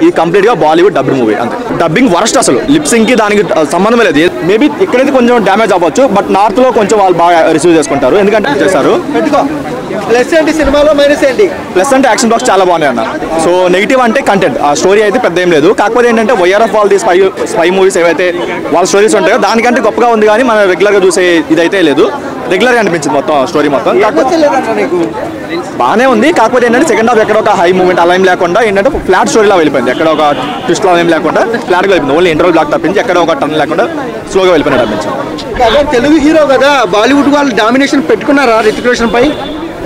ఈ కంప్లీట్ గా Bollywood dubbing movie అంతే. డబ్బింగ్ వరస్ట్ అసలు, లిప్సింగ్ కి దానికి సంబంధం లేదు. మేబీ ఇక్కడైతే కొంచెం డ్యామేజ్ అవ్వచ్చు, బట్ నార్త్ లో కొంచెం వాళ్ళు బాగా రిసీవ్ చేసుకుంటారు, ఎందుకంటే చేస్తారు. ప్లస్ ఏంటి సినిమాలో, మైనస్ ఏంటి? ప్లస్ అంటే యాక్షన్ బాక్స్ చాలా బాగున్నాయి అన్న. సో నెగిటివ్ అంటే కంటెంట్, ఆ స్టోరీ అయితే పెద్ద ఏం లేదు. కాకపోతే ఏంటంటే వైఆర్ఎఫ్ వాళ్ళ స్పై మూవీస్ ఏవైతే వాళ్ళ స్టోరీస్ ఉంటాయో దానికంటే గొప్పగా ఉంది, కానీ మనం రెగ్యులర్ గా చూసే ఇదైతే లేదు. రెగ్యులర్ గా అనిపించింది మొత్తం స్టోరీ మొత్తం. బాగానే ఉంది, కాకపోతే ఏంటంటే సెకండ్ హాఫ్ ఎక్కడ ఒక హై మూమెంట్ అలా ఏం లేకుండా ఏంటంటే ఫ్లాట్ స్టోరీలా వెళ్ళిపోయింది. ఎక్కడ ఒక ట్విస్ట్ లా ఏం లేకుండా ఫ్లాట్ గా వెళ్ళిపోయింది. ఓన్లీ ఇంటర్వల్ బ్లాక్ తప్పించి ఎక్కడ ఒక టర్న్ లేకుండా స్లోగా వెళ్ళిపోయినట్టు అనిపించింది. తెలుగు హీరో కదా, బాలీవుడ్ వాళ్ళు డామినేషన్ పెట్టుకున్నారా రితిక్ రోషన్ పై?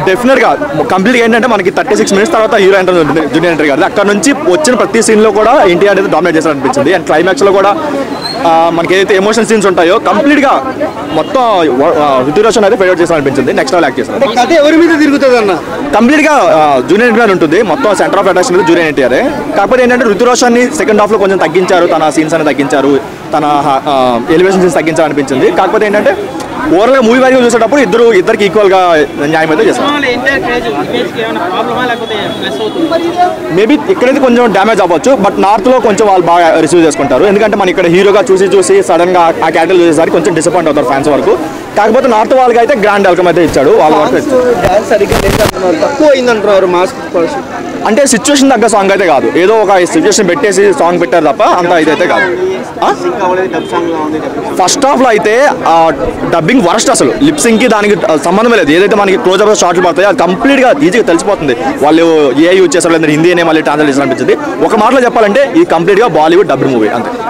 డెఫినెట్ గా కంప్లీట్ ఏంటంటే మనకి 36 మినిట్స్ తర్వాత హీరో ఎంటర్ జూనియర్ ఎంట్రీ గారు అక్కడ నుంచి వచ్చిన ప్రతి సీన్ లో కూడా ఎన్టీఆర్ అయితే డామినేట్ చేశారు అనిపించింది. అండ్ క్లైమాక్స్ లో కూడా మనకి ఏదైతే ఎమోషనల్ సీన్స్ ఉంటాయో కంప్లీట్ గా మొత్తం రితిక్ రోషన్ అయితే ఫేవరేట్ చేశారు అనిపించింది. నెక్స్ట్ లెవెల్ యాక్ట్ చేశారు. కథ ఎవరి మీద తిరుగుతుంది అన్న? కంప్లీట్ గా జూనియర్ ఎన్టీఆర్ ఉంటుంది, మొత్తం centre of attraction junior NTR. కాకపోతే ఏంటంటే రితిక్ రోషన్ ని సెకండ్ హాఫ్ లో కొంచెం తగ్గించారు, తన సీన్స్ అని తగ్గించారు, తన ఎలివేషన్ సీన్స్ తగ్గించారు అనిపించింది. కాకపోతే ఏంటంటే ఓవరాల్ మూవీ వారిగా చూసేటప్పుడు ఇద్దరికి ఈక్వల్ గా న్యాయం అయితే చేస్తారు. మేబీ ఇక్కడైతే కొంచెం డ్యామేజ్ అవ్వచ్చు, బట్ నార్త్ లో కొంచెం వాళ్ళు బాగా రిసీవ్ చేసుకుంటారు, ఎందుకంటే మన ఇక్కడ హీరోగా చూసి సడన్ గా ఆ క్యారెక్టర్ చూసేసరికి కొంచెం డిసప్పాయింట్ అవుతారు ఫ్యాన్స్ వరకు. కాకపోతే నార్త్ వాళ్ళకి అయితే గ్రాండ్ వెల్కమ్ అయితే ఇచ్చాడు. వాళ్ళ వరకు తక్కువ అయిందంటారు మాస్క్. అంటే సిచ్యువేషన్ తగ్గ సాంగ్ అయితే కాదు, ఏదో ఒక సిచ్యువేషన్ పెట్టేసి సాంగ్ పెట్టారు తప్ప అంత ఇదైతే కాదు. ఫస్ట్ హాఫ్ లో అయితే డబ్బింగ్ వరస్ట్ అసలు, లిప్సింగ్ కి దానికి సంబంధం లేదు. ఏదైతే మనకి క్లోజ్ అప్ షార్ట్లు పడతాయో అది కంప్లీట్ గా ఈజీగా తెలిసిపోతుంది వాళ్ళు ఏ యూజ్ చేస్తారు, హిందీ అనే మళ్ళీ ట్రాన్స్లేట్ చేసి అనిపించింది. ఒక మాటలో చెప్పాలంటే ఈ కంప్లీట్ గా బాలీవుడ్ డబ్బింగ్ మూవీ అంతే.